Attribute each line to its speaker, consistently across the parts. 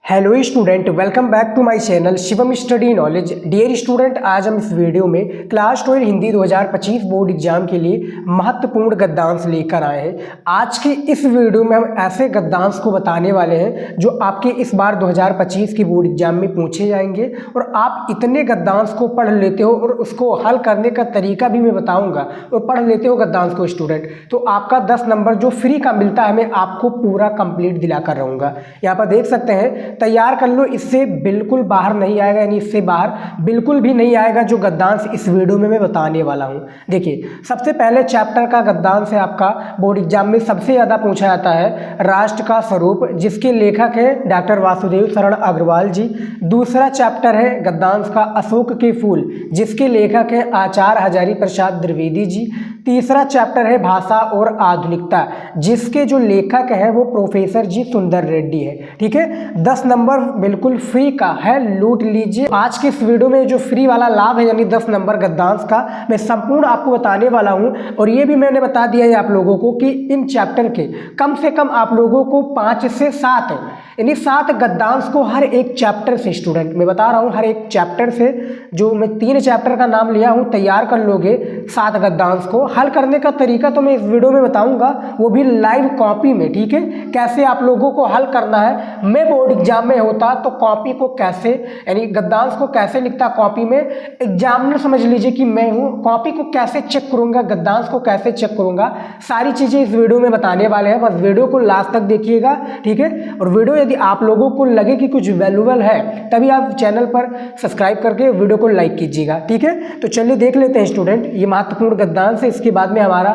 Speaker 1: Hello student, welcome back to my channel Shivam study knowledge. Dear student, आज हम इस video में क्लास 12 हिंदी 2025 बोर्ड एग्जाम के लिए महत्वपूर्ण गद्यांश लेकर आए हैं। आज की इस वीडियो में हम ऐसे गद्यांश को बताने वाले हैं जो आपके इस बार 2025 की बोर्ड एग्जाम में पूछे जाएंगे और आप इतने गद्यांश को पढ़ लेते हो और उसको हल करने का तरीका भी मैं बताऊँगा और पढ़ लेते हो गद्यांश को स्टूडेंट, तो आपका 10 नंबर जो फ्री का मिलता है मैं आपको पूरा कंप्लीट दिलाकर रहूँगा। यहाँ पर देख सकते हैं, तैयार कर लो, इससे बिल्कुल बाहर नहीं आएगा, यानी इससे बाहर बिल्कुल भी नहीं आएगा जो गद्यांश इस वीडियो में मैं बताने वाला हूं। देखिए, सबसे पहले चैप्टर का गद्यांश है आपका बोर्ड एग्जाम में सबसे ज़्यादा पूछा जाता है राष्ट्र का स्वरूप, जिसके लेखक है डॉक्टर वासुदेव शरण अग्रवाल जी। दूसरा चैप्टर है गद्यांश का अशोक के फूल, जिसके लेखक है आचार्य हजारी प्रसाद द्विवेदी जी। तीसरा चैप्टर है भाषा और आधुनिकता, जिसके जो लेखक है वो प्रोफेसर जी सुंदर रेड्डी है। ठीक है, 10 नंबर बिल्कुल फ्री का है, लूट लीजिए। आज के इस वीडियो में जो फ्री वाला लाभ है यानी 10 नंबर गद्यांश का मैं संपूर्ण आपको बताने वाला हूं। और ये भी मैंने बता दिया है आप लोगों को कि इन चैप्टर के कम से कम आप लोगों को 5 से 7 यानी 7 गद्यांश को हर एक चैप्टर से, स्टूडेंट मैं बता रहा हूँ हर एक चैप्टर से, जो मैं 3 चैप्टर का नाम लिया हूँ, तैयार कर लोगे 7 गद्यांश को। हल करने का तरीका तो मैं इस वीडियो में बताऊंगा, वो भी लाइव कॉपी में। ठीक है, कैसे आप लोगों को हल करना है। मैं बोर्ड एग्जाम में होता तो कॉपी को कैसे यानी गद्यांश को कैसे लिखता कॉपी में, एग्जामिनर समझ लीजिए कि मैं हूँ, कॉपी को कैसे चेक करूंगा, गद्यांश को कैसे चेक करूंगा, सारी चीजें इस वीडियो में बताने वाले हैं। बस वीडियो को लास्ट तक देखिएगा। ठीक है, और वीडियो यदि आप लोगों को लगे कि कुछ वैल्यूबल है तभी आप चैनल पर सब्सक्राइब करके वीडियो को लाइक कीजिएगा। ठीक है, तो चलिए देख लेते हैं स्टूडेंट, ये महत्वपूर्ण गद्यांश है, इसके बाद में हमारा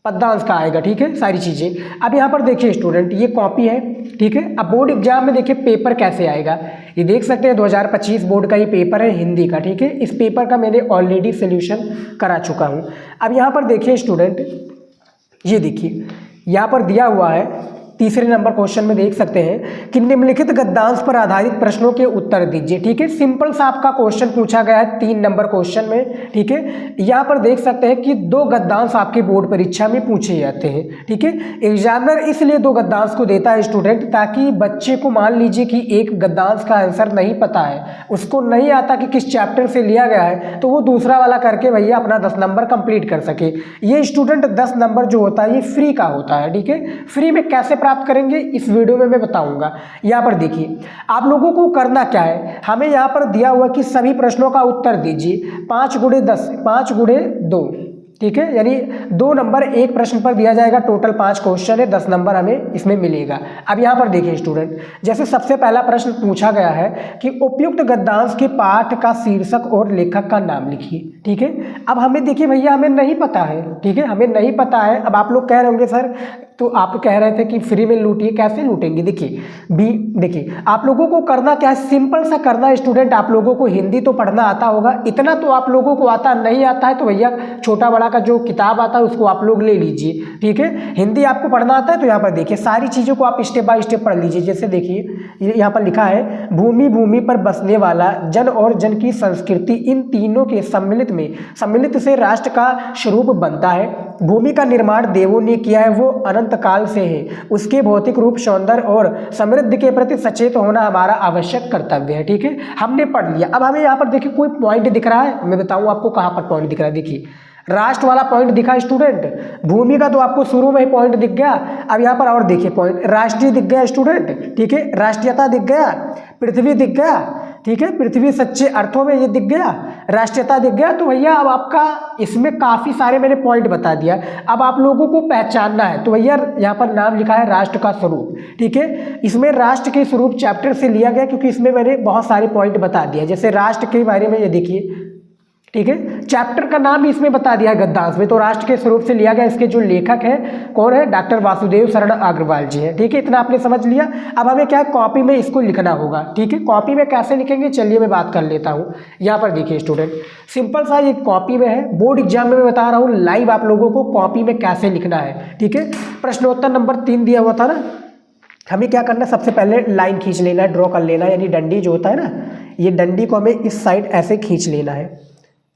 Speaker 1: पद्यांश का आएगा। ठीक है, सारी चीजें। अब यहाँ पर देखिए स्टूडेंट, ये कॉपी है। ठीक है, अब बोर्ड एग्जाम में देखिए पेपर कैसे आएगा, ये देख सकते हैं 2025 बोर्ड का ये पेपर है हिंदी का। ठीक है, इस पेपर का मैंने ऑलरेडी सोल्यूशन करा चुका हूँ। अब यहाँ पर देखिए स्टूडेंट, ये देखिए यहाँ पर दिया हुआ है तीसरे नंबर क्वेश्चन में देख सकते हैं कि निम्नलिखित गद्यांश पर आधारित प्रश्नों के उत्तर दीजिए। ठीक है, सिंपल सा आपका क्वेश्चन पूछा गया है 3 नंबर क्वेश्चन में। ठीक है, यहाँ पर देख सकते हैं कि 2 गद्यांश आपके बोर्ड परीक्षा में पूछे जाते हैं। ठीक है, एग्जामिनर इसलिए 2 गद्यांश को देता है स्टूडेंट, ताकि बच्चे को मान लीजिए कि एक गद्यांश का आंसर नहीं पता है, उसको नहीं आता कि किस चैप्टर से लिया गया है, तो वो दूसरा वाला करके भैया अपना 10 नंबर कंप्लीट कर सके। ये स्टूडेंट 10 नंबर जो होता है ये फ्री का होता है। ठीक है, फ्री में कैसे प्राप्त करेंगे इस वीडियो में मैं बताऊंगा। यहाँ पर देखिए आप लोगों को करना क्या है, हमें यहाँ पर दिया हुआ कि सभी प्रश्नों का उत्तर दीजिए 5 गुणे 10, 5 गुणे 2। ठीक है, यानी 2 नंबर एक प्रश्न पर दिया जाएगा, टोटल 5 क्वेश्चन है, 10 नंबर हमें इसमें मिलेगा। अब यहाँ पर देखिए स्टूडेंट, जैसे सबसे पहला प्रश्न पूछा गया है कि उपयुक्त गद्यांश के पाठ का शीर्षक और लेखक का नाम लिखिए। ठीक है, अब हमें देखिए भैया हमें नहीं पता है। ठीक है, हमें नहीं पता है। अब आप लोग कह रहे होंगे सर, तो आप कह रहे थे कि फ्री में लूटिए, कैसे लूटेंगे। देखिए देखिए आप लोगों को करना क्या है, सिंपल सा करना है स्टूडेंट। आप लोगों को हिंदी तो पढ़ना आता होगा, इतना तो आप लोगों को आता नहीं आता है तो भैया छोटा बड़ा का जो किताब आता है उसको आप लोग ले लीजिए। ठीक है, हिंदी आपको पढ़ना आता है तो यहाँ पर देखिए सारी चीज़ों को आप स्टेप बाय स्टेप पढ़ लीजिए। जैसे देखिए यहाँ पर लिखा है, भूमि, भूमि पर बसने वाला, जन और जन की संस्कृति, इन तीनों के सम्मिलित से राष्ट्र का स्वरूप बनता है। भूमि का निर्माण देवों ने किया है, वो अनंत काल से है। उसके भौतिक रूप, सौंदर्य और समृद्धि के प्रति सचेत होना हमारा आवश्यक कर्तव्य है। ठीक है, हमने पढ़ लिया। अब हमें यहाँ पर देखिए कोई पॉइंट दिख रहा है, मैं बताऊँ आपको कहाँ पर पॉइंट दिख रहा है। देखिए राष्ट्र वाला पॉइंट दिखा स्टूडेंट, भूमि का तो आपको शुरू में ही पॉइंट दिख गया। अब यहाँ पर और देखिए पॉइंट, राष्ट्रीय दिख गया स्टूडेंट। ठीक है, राष्ट्रीयता दिख गया, पृथ्वी दिख गया। ठीक है, पृथ्वी सच्चे अर्थों में ये दिख गया, राष्ट्रीयता दिख गया। तो भैया अब आपका इसमें काफ़ी सारे मैंने पॉइंट बता दिया। अब आप लोगों को पहचानना है, तो भैया यहाँ पर नाम लिखा है राष्ट्र का स्वरूप। ठीक है, इसमें राष्ट्र के स्वरूप चैप्टर से लिया गया, क्योंकि इसमें मैंने बहुत सारे पॉइंट बता दिया। जैसे राष्ट्र के बारे में ये देखिए, ठीक है, चैप्टर का नाम इसमें बता दिया है गद्यांश में, तो राष्ट्र के स्वरूप से लिया गया। इसके जो लेखक है कौन है, डॉक्टर वासुदेव शरण अग्रवाल जी हैं। ठीक है, इतना आपने समझ लिया। अब हमें क्या है, कॉपी में इसको लिखना होगा। ठीक है, कॉपी में कैसे लिखेंगे चलिए मैं बात कर लेता हूँ। यहाँ पर देखिए स्टूडेंट, सिंपल सा ये कॉपी में है, बोर्ड एग्जाम में मैं बता रहा हूँ लाइव आप लोगों को कॉपी में कैसे लिखना है। ठीक है, प्रश्नोत्तर नंबर 3 दिया हुआ था ना, हमें क्या करना है, सबसे पहले लाइन खींच लेना है, ड्रॉ कर लेना है, यानी डंडी जो होता है ना, ये डंडी को हमें इस साइड ऐसे खींच लेना है।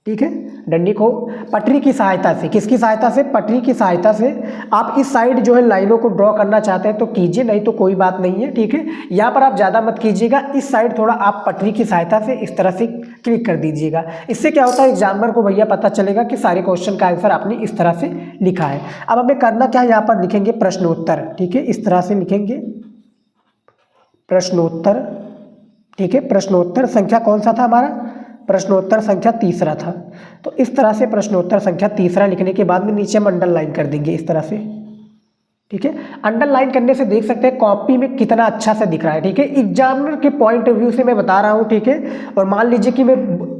Speaker 1: ठीक है, डंडी को पटरी की सहायता से, किसकी सहायता से, पटरी की सहायता से आप इस साइड जो है लाइनों को ड्रॉ करना चाहते हैं तो कीजिए, नहीं तो कोई बात नहीं है। ठीक है, यहाँ पर आप ज़्यादा मत कीजिएगा, इस साइड थोड़ा आप पटरी की सहायता से इस तरह से क्लिक कर दीजिएगा। इससे क्या होता है, एग्जामिनर को भैया पता चलेगा कि सारे क्वेश्चन का आंसर आपने इस तरह से लिखा है। अब हमें करना क्या है, यहाँ पर लिखेंगे प्रश्नोत्तर। ठीक है, इस तरह से लिखेंगे प्रश्नोत्तर। ठीक है, प्रश्नोत्तर संख्या कौन सा था हमारा, प्रश्नोत्तर संख्या तीसरा था। तो इस तरह से प्रश्नोत्तर संख्या तीसरा लिखने के बाद में नीचे हम अंडरलाइन कर देंगे इस तरह से। ठीक है, अंडरलाइन करने से देख सकते हैं कॉपी में कितना अच्छा से दिख रहा है। ठीक है, एग्जामिनर के पॉइंट ऑफ व्यू से मैं बता रहा हूँ। ठीक है, और मान लीजिए कि मैं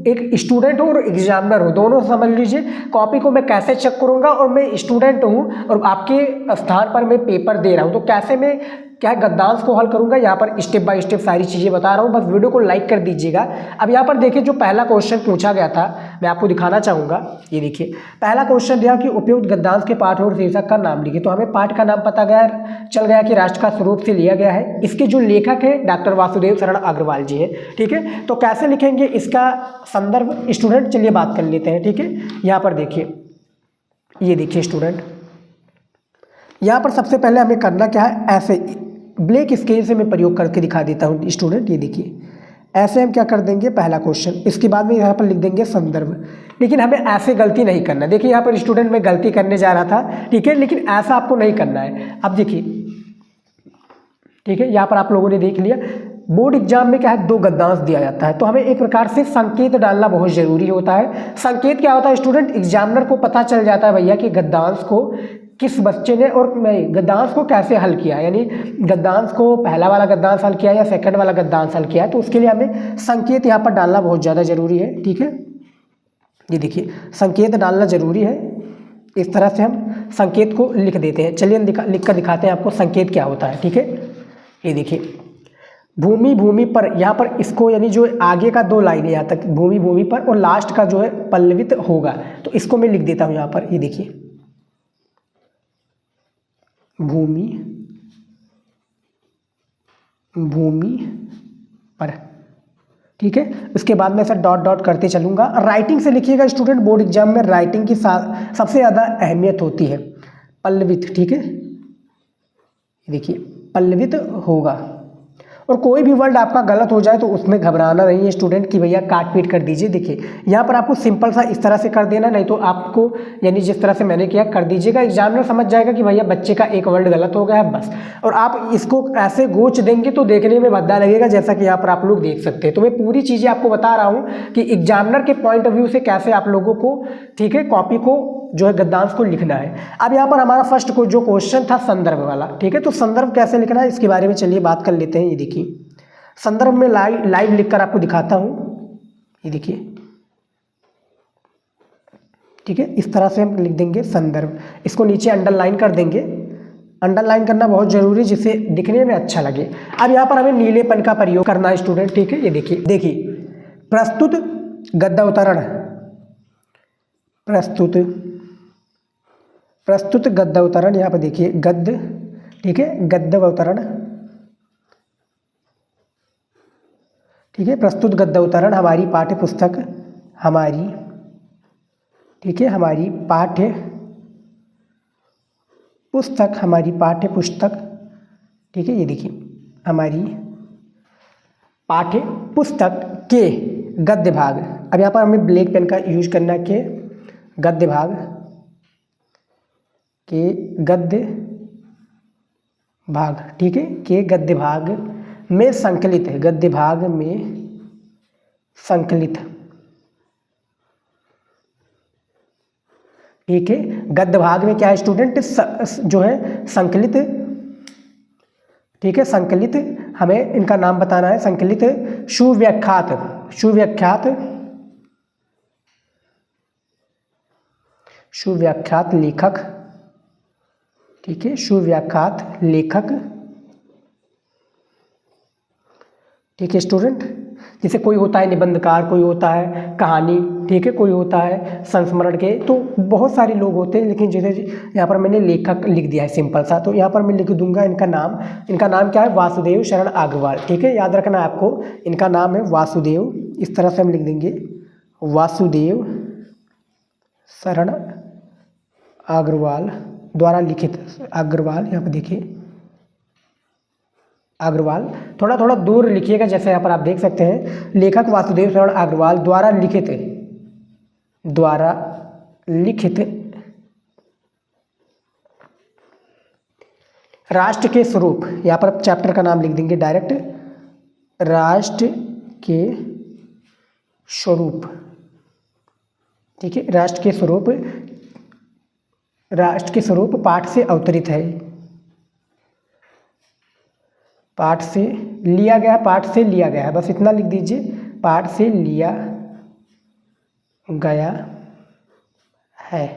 Speaker 1: एक स्टूडेंट हूँ और एग्जामिनर हूँ, दोनों समझ लीजिए कॉपी को मैं कैसे चेक करूँगा, और मैं स्टूडेंट हूँ और आपके स्थान पर मैं पेपर दे रहा हूँ, तो कैसे मैं क्या है गद्यांश को हल करूंगा, यहाँ पर स्टेप बाय स्टेप सारी चीज़ें बता रहा हूँ। बस वीडियो को लाइक कर दीजिएगा। अब यहाँ पर देखिए जो पहला क्वेश्चन पूछा गया था मैं आपको दिखाना चाहूँगा। ये देखिए पहला क्वेश्चन दिया कि उपयुक्त गद्यांश के पाठ और शीर्षक का नाम लिखिए। तो हमें पाठ का नाम पता चल गया कि राष्ट्र का स्वरूप से लिया गया है। इसके जो लेखक है डॉक्टर वासुदेव शरण अग्रवाल जी है। ठीक है, तो कैसे लिखेंगे इसका संदर्भ स्टूडेंट, चलिए बात कर लेते हैं। ठीक है, यहाँ पर देखिए, ये देखिए स्टूडेंट, यहाँ पर सबसे पहले हमें करना क्या है, ऐसे ब्लैक स्केल से मैं प्रयोग करके दिखा देता हूँ स्टूडेंट। ये देखिए ऐसे हम क्या कर देंगे, पहला क्वेश्चन, इसके बाद में यहाँ पर लिख देंगे संदर्भ। लेकिन हमें ऐसे गलती नहीं करना। देखिए यहाँ पर स्टूडेंट मैं गलती करने जा रहा था। ठीक है, लेकिन ऐसा आपको नहीं करना है। अब देखिए, ठीक है, यहाँ पर आप लोगों ने देख लिया बोर्ड एग्जाम में क्या है, 2 गद्यांश दिया जाता है, तो हमें एक प्रकार से संकेत डालना बहुत जरूरी होता है। संकेत क्या होता है स्टूडेंट, एग्जामिनर को पता चल जाता है भैया कि गद्यांश को किस बच्चे ने और गद्यांश को कैसे हल किया, यानी गद्यांश को पहला वाला गद्यांश हल किया या सेकंड वाला गद्यांश हल किया है। तो उसके लिए हमें संकेत यहाँ पर डालना बहुत ज़्यादा जरूरी है। ठीक है, ये देखिए संकेत डालना जरूरी है। इस तरह से हम संकेत को लिख देते हैं। चलिए लिख कर दिखाते हैं आपको संकेत क्या होता है। ठीक है, ये देखिए भूमि पर, यहाँ पर इसको यानी जो आगे का 2 लाइन है यहाँ तक भूमि पर, और लास्ट का जो है पल्लवित होगा, तो इसको मैं लिख देता हूँ यहाँ पर। ये देखिए भूमि पर। ठीक है, उसके बाद में सर डॉट डॉट करते चलूँगा। राइटिंग से लिखिएगा स्टूडेंट, बोर्ड एग्जाम में राइटिंग की सबसे ज़्यादा अहमियत होती है। पल्लवित, ठीक है, देखिए पल्लवित होगा। और कोई भी वर्ड आपका गलत हो जाए तो उसमें घबराना नहीं है स्टूडेंट कि भैया काट पीट कर दीजिए। देखिए यहाँ पर आपको सिंपल सा इस तरह से कर देना, नहीं तो आपको यानी जिस तरह से मैंने किया कर दीजिएगा, एग्जामिनर समझ जाएगा कि भैया बच्चे का एक वर्ड गलत हो गया है बस। और आप इसको ऐसे गोच देंगे तो देखने में भद्दा लगेगा, जैसा कि यहाँ पर आप लोग देख सकते हैं। तो मैं पूरी चीज़ें आपको बता रहा हूँ कि एग्जामिनर के पॉइंट ऑफ व्यू से कैसे आप लोगों को, ठीक है, कॉपी को जो है गद्यांश को लिखना है। अब यहाँ पर हमारा फर्स्ट को जो क्वेश्चन था संदर्भ वाला। ठीक है, तो संदर्भ कैसे लिखना है इसके बारे में चलिए बात कर लेते हैं। ये देखिए संदर्भ में लाइव लिखकर आपको दिखाता हूँ। ये देखिए, ठीक है, इस तरह से हम लिख देंगे संदर्भ। इसको नीचे अंडरलाइन कर देंगे। अंडरलाइन करना बहुत जरूरी है जिससे दिखने में अच्छा लगे। अब यहाँ पर हमें नीलेपन का प्रयोग करना है स्टूडेंट। ठीक है, ये देखिए प्रस्तुत गद्य अवतरण, प्रस्तुत गद्य अवतरण, यहाँ पर देखिए गद्य, ठीक है, गद्य अवतरण, ठीक है, प्रस्तुत गद्य अवतरण हमारी पाठ्य पुस्तक, हमारी, ठीक है, हमारी पाठ्य पुस्तक, ठीक है, ये देखिए हमारी पाठ्य पुस्तक के गद्य भाग। अब यहाँ पर हमें ब्लैक पेन का यूज करना है, के गद्य भाग, के गद्य भाग, ठीक है, के गद्य भाग में संकलित है, गद्य भाग में संकलित, ठीक है, गद्य भाग में क्या है स्टूडेंट, जो है संकलित, ठीक है, संकलित, हमें इनका नाम बताना है। संकलित सुव्याख्यात लेखक, ठीक है, सुव्याख्यात लेखक, ठीक है स्टूडेंट। जैसे कोई होता है निबंधकार, कोई होता है कहानी, ठीक है, कोई होता है संस्मरण के, तो बहुत सारे लोग होते हैं। लेकिन जैसे यहाँ पर मैंने लेखक लिख दिया है सिंपल सा, तो यहाँ पर मैं लिख दूंगा इनका नाम क्या है, वासुदेव शरण अग्रवाल। ठीक है, याद रखना आपको, इनका नाम है वासुदेव। इस तरह से हम लिख देंगे वासुदेव शरण अग्रवाल द्वारा लिखित, अग्रवाल यहाँ पर देखिए, अग्रवाल थोड़ा थोड़ा दूर लिखिएगा, जैसे यहाँ पर आप देख सकते हैं, लेखक वासुदेव शरण अग्रवाल द्वारा लिखित, द्वारा लिखित राष्ट्र के स्वरूप, यहाँ पर चैप्टर का नाम लिख देंगे डायरेक्ट, राष्ट्र के स्वरूप, ठीक है, राष्ट्र के स्वरूप, राष्ट्र के स्वरूप पाठ से अवतरित है, पाठ से लिया गया, पाठ से लिया गया है, बस इतना लिख दीजिए, पाठ से लिया गया है,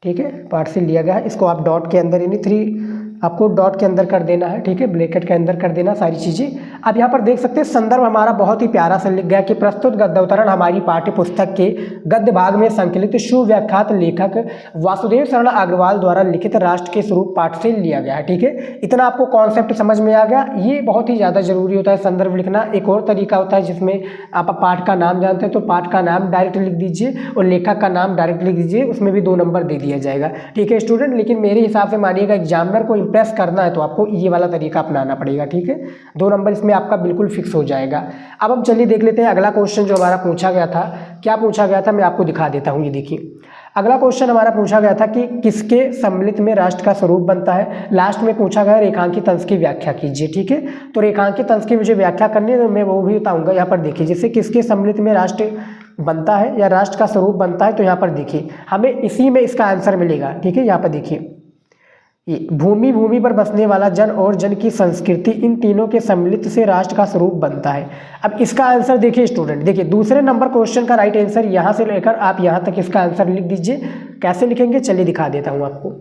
Speaker 1: ठीक है, पाठ से लिया गया है। इसको आप डॉट के अंदर यानी 3 आपको डॉट के अंदर कर देना है, ठीक है, ब्रैकेट के अंदर कर देना सारी चीज़ें। अब यहाँ पर देख सकते हैं संदर्भ हमारा बहुत ही प्यारा सा लिख गया कि प्रस्तुत गद्यावतरण हमारी पाठ्य पुस्तक के गद्य भाग में संकलित सुव्याख्यात लेखक वासुदेव शरण अग्रवाल द्वारा लिखित राष्ट्र के स्वरूप पाठ से लिया गया है, ठीक है। इतना आपको कॉन्सेप्ट समझ में आ गया। ये बहुत ही ज़्यादा जरूरी होता है संदर्भ लिखना। एक और तरीका होता है जिसमें आप पाठ का नाम जानते हैं तो पाठ का नाम डायरेक्ट लिख दीजिए और लेखक का नाम डायरेक्ट लिख दीजिए, उसमें भी 2 नंबर दे दिया जाएगा, ठीक है स्टूडेंट। लेकिन मेरे हिसाब से मानिएगा एग्जामिनर को इंप्रेस करना है तो आपको ये वाला तरीका अपनाना पड़ेगा, ठीक है। 2 नंबर इसमें आपका बिल्कुल फिक्स हो जाएगा। अब हम चलिए देख लेते हैं अगला क्वेश्चन जो हमारा पूछा गया था। क्या पूछा गया था मैं आपको दिखा देता हूँ। ये देखिए अगला क्वेश्चन हमारा पूछा गया था कि किसके सम्मिलित में राष्ट्र का स्वरूप बनता है। लास्ट में पूछा गया रेखांकित अंश की व्याख्या कीजिए, ठीक है। तो रेखांकित अंश की मुझे व्याख्या करनी है तो मैं वो भी बताऊंगा। यहाँ पर देखिए जैसे किसके सम्मिलित में राष्ट्र बनता है या राष्ट्र का स्वरूप बनता है, तो यहाँ पर देखिए हमें इसी में इसका आंसर मिलेगा, ठीक है। यहाँ पर देखिए ये भूमि पर बसने वाला जन और जन की संस्कृति, इन तीनों के सम्मिलित से राष्ट्र का स्वरूप बनता है। अब इसका आंसर देखिए स्टूडेंट, देखिए दूसरे नंबर क्वेश्चन का राइट आंसर यहाँ से लेकर आप यहाँ तक इसका आंसर लिख दीजिए। कैसे लिखेंगे चलिए दिखा देता हूँ आपको।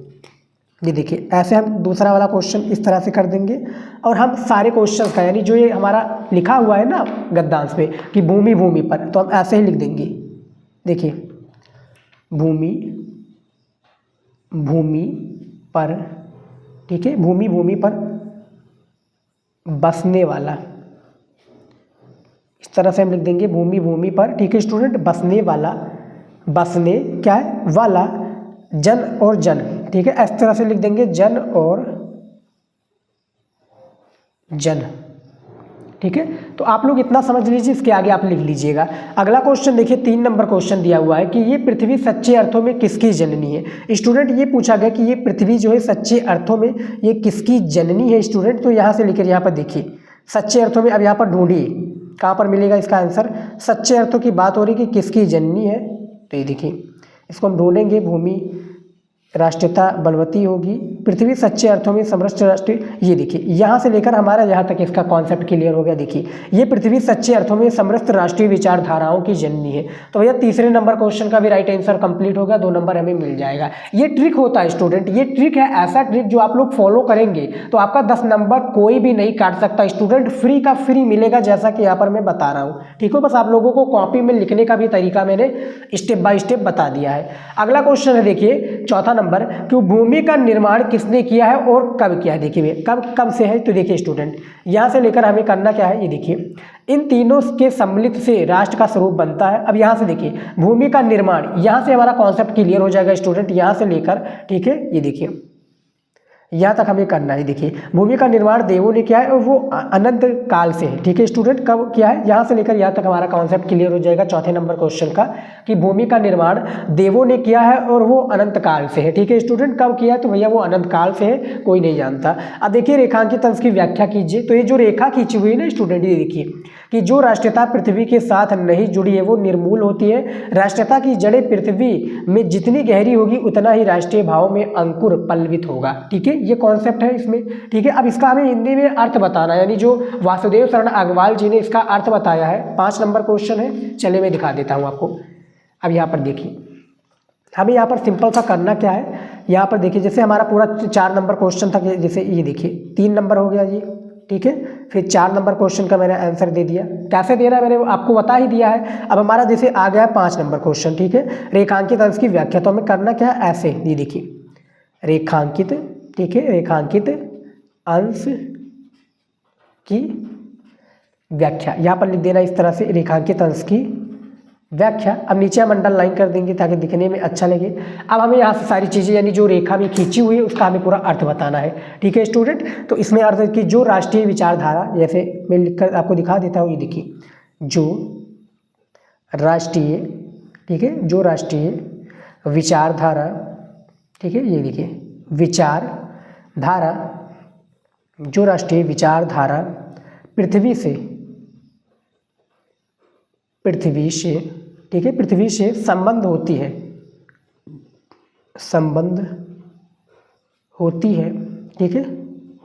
Speaker 1: ये देखिए ऐसे हम दूसरा वाला क्वेश्चन इस तरह से कर देंगे और हम सारे क्वेश्चन का यानी जो ये हमारा लिखा हुआ है ना गद्यांश में कि भूमि पर, तो हम ऐसे ही लिख देंगे। देखिए भूमि पर, ठीक है, भूमि पर बसने वाला, इस तरह से हम लिख देंगे भूमि पर, ठीक है स्टूडेंट। बसने वाला, बसने क्या है वाला, जन और जन, ठीक है, इस तरह से लिख देंगे जन और जन, ठीक है। तो आप लोग इतना समझ लीजिए, इसके आगे आप लिख लीजिएगा। अगला क्वेश्चन देखिए 3 नंबर क्वेश्चन दिया हुआ है कि ये पृथ्वी सच्चे अर्थों में किसकी जननी है। स्टूडेंट ये पूछा गया कि ये पृथ्वी जो है सच्चे अर्थों में ये किसकी जननी है स्टूडेंट। तो यहाँ से लेकर यहाँ पर देखिए सच्चे अर्थों में, अब यहाँ पर ढूंढिए कहाँ पर मिलेगा इसका आंसर। सच्चे अर्थों की बात हो रही है कि किसकी जननी है, तो ये देखिए इसको हम ढूंढेंगे। भूमि राष्ट्रीयता बलवती होगी, पृथ्वी सच्चे अर्थों में समृद्ध राष्ट्र। ये देखिए यहाँ से लेकर हमारा यहाँ तक इसका कॉन्सेप्ट क्लियर हो गया। देखिए ये पृथ्वी सच्चे अर्थों में समृद्ध राष्ट्रीय विचारधाराओं की जननी है। तो भैया तीसरे नंबर क्वेश्चन का भी राइट आंसर कंप्लीट हो गया, 2 नंबर हमें मिल जाएगा। ये ट्रिक होता है स्टूडेंट, ये ट्रिक है, ऐसा ट्रिक जो आप लोग फॉलो करेंगे तो आपका 10 नंबर कोई भी नहीं काट सकता स्टूडेंट। फ्री का फ्री मिलेगा, जैसा कि यहाँ पर मैं बता रहा हूँ, ठीक है। बस आप लोगों को कॉपी में लिखने का भी तरीका मैंने स्टेप बाय स्टेप बता दिया है। अगला क्वेश्चन है देखिए चौथा नंबर कि भूमि का निर्माण किसने किया है और कब किया है। देखिए कब से है, तो देखिए स्टूडेंट यहाँ से लेकर हमें करना क्या है। ये देखिए इन तीनों के सम्मिलित से राष्ट्र का स्वरूप बनता है। अब यहाँ से देखिए भूमि का निर्माण, यहाँ से हमारा कॉन्सेप्ट क्लियर हो जाएगा स्टूडेंट, यहाँ से लेकर, ठीक है। ये देखिए यहाँ तक हमें करना है। देखिए भूमि का निर्माण देवों ने किया है और वो अनंत काल से है, ठीक है स्टूडेंट। कब किया है, यहाँ से लेकर यहाँ तक हमारा कॉन्सेप्ट क्लियर हो जाएगा चौथे नंबर क्वेश्चन का कि भूमि का निर्माण देवों ने किया है और वो अनंत काल से है, ठीक है स्टूडेंट। कब किया है, तो भैया वो अनंत काल से है, कोई नहीं जानता। अब देखिए रेखांकित अंश की व्याख्या कीजिए। तो ये जो रेखा खींची हुई है ना स्टूडेंट, ये देखिए कि जो राष्ट्रीयता पृथ्वी के साथ नहीं जुड़ी है वो निर्मूल होती है। राष्ट्रीयता की जड़ें पृथ्वी में जितनी गहरी होगी उतना ही राष्ट्रीय भाव में अंकुर पल्लवित होगा, ठीक है। ये कॉन्सेप्ट है इसमें, ठीक है। अब इसका हमें हिंदी में अर्थ बताना है, यानी जो वासुदेव शरण अग्रवाल जी ने इसका अर्थ बताया है। 5 नंबर क्वेश्चन है, चलिए मैं दिखा देता हूँ आपको। अब यहाँ पर देखिए हमें यहाँ पर सिंपल सा करना क्या है। यहाँ पर देखिए जैसे हमारा पूरा 4 नंबर क्वेश्चन था, जैसे ये देखिए 3 नंबर हो गया ये, ठीक है। फिर 4 नंबर क्वेश्चन का मैंने आंसर दे दिया। कैसे देना है मैंने आपको बता ही दिया है। अब हमारा जैसे आ गया 5 नंबर क्वेश्चन, ठीक है। रेखांकित अंश की व्याख्या, तो हमें करना क्या है, ऐसे ये देखिए रेखांकित, ठीक है, रेखांकित अंश की व्याख्या यहाँ पर लिख देना इस तरह से, रेखांकित अंश की व्याख्या। अब नीचे हम अंडरलाइन कर देंगे ताकि दिखने में अच्छा लगे। अब हमें यहाँ से सारी चीज़ें यानी जो रेखा में खींची हुई है उसका हमें पूरा अर्थ बताना है। ठीक है स्टूडेंट, तो इसमें अर्थ है कि जो राष्ट्रीय विचारधारा, जैसे मैं लिखकर आपको दिखा देता हूँ, ये देखिए, जो राष्ट्रीय, ठीक है, जो राष्ट्रीय विचारधारा, ठीक है, ये देखिए विचारधारा, जो राष्ट्रीय विचारधारा पृथ्वी से, ठीक है, पृथ्वी से संबंध होती है, ठीक है,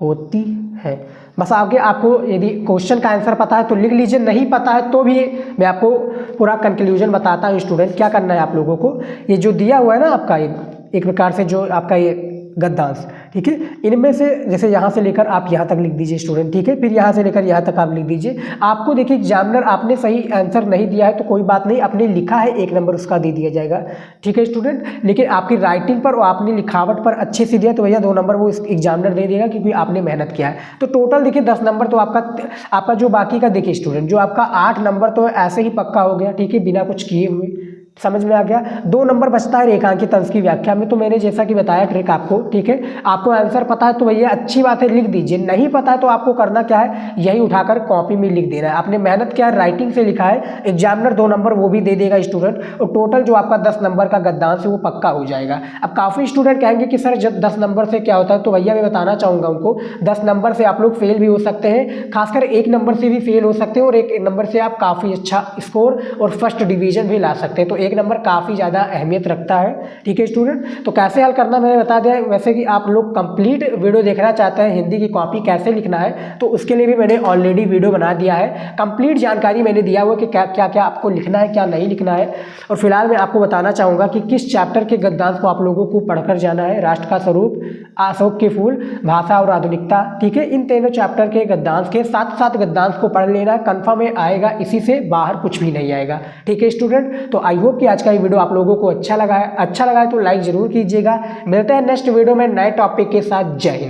Speaker 1: होती है। बस आगे आपको यदि क्वेश्चन का आंसर पता है तो लिख लीजिए, नहीं पता है तो भी मैं आपको पूरा कंक्लूजन बताता हूँ। स्टूडेंट क्या करना है आप लोगों को, ये जो दिया हुआ है ना आपका, ये एक प्रकार से जो आपका ये गद्यांश, ठीक है, इनमें से जैसे यहाँ से लेकर आप यहाँ तक लिख दीजिए स्टूडेंट, ठीक है, फिर यहाँ से लेकर यहाँ तक आप लिख दीजिए। आपको देखिए एग्जामिनर आपने सही आंसर नहीं दिया है तो कोई बात नहीं, आपने लिखा है 1 नंबर उसका दे दिया जाएगा। ठीक है स्टूडेंट, लेकिन आपकी राइटिंग पर और आपने लिखावट पर अच्छे से दिया तो भैया 2 नंबर वो एग्जामिनर दे देगा क्योंकि आपने मेहनत किया है। तो टोटल देखिए 10 नंबर तो आपका जो बाकी का देखिए स्टूडेंट, जो आपका 8 नंबर तो ऐसे ही पक्का हो गया, ठीक है, बिना कुछ किए हुए। समझ में आ गया। 2 नंबर बचता है रेखांकित अंश की व्याख्या में, तो मैंने जैसा कि बताया ट्रिक आपको, ठीक है, आपको आंसर पता है तो भैया अच्छी बात है लिख दीजिए, नहीं पता है तो आपको करना क्या है, यही उठाकर कॉपी में लिख देना है। आपने मेहनत किया, राइटिंग से लिखा है, एग्जामिनर 2 नंबर वो भी दे देगा स्टूडेंट, और टोटल जो आपका 10 नंबर का गद्यांश है वो पक्का हो जाएगा। अब काफ़ी स्टूडेंट कहेंगे कि सर जब 10 नंबर से क्या होता है, तो भैया मैं बताना चाहूँगा उनको 10 नंबर से आप लोग फेल भी हो सकते हैं, खासकर 1 नंबर से भी फेल हो सकते हैं, और 1 नंबर से आप काफ़ी अच्छा स्कोर और फर्स्ट डिवीजन भी ला सकते हैं। तो 1 नंबर काफ़ी ज़्यादा अहमियत रखता है। ठीक है स्टूडेंट, तो कैसे हल करना मैंने बता दिया। वैसे कि आप लोग कंप्लीट वीडियो देखना चाहते हैं हिंदी की कॉपी कैसे लिखना है, तो उसके लिए भी मैंने ऑलरेडी वीडियो बना दिया है। कंप्लीट जानकारी मैंने दिया हुआ कि क्या क्या आपको लिखना है, क्या नहीं लिखना है। और फिलहाल मैं आपको बताना चाहूँगा कि किस चैप्टर के गद्यांश को आप लोगों को पढ़कर जाना है। राष्ट्र का स्वरूप, अशोक के फूल, भाषा और आधुनिकता, ठीक है, इन तीनों चैप्टर के गद्यांश के साथ गद्यांश को पढ़ लेना, कंफर्म में आएगा, इसी से बाहर कुछ भी नहीं आएगा। ठीक है स्टूडेंट, तो आई होप कि आज का ये वीडियो आप लोगों को अच्छा लगा है तो लाइक जरूर कीजिएगा। मिलते हैं नेक्स्ट वीडियो में नए टॉपिक के साथ। जय हिंद।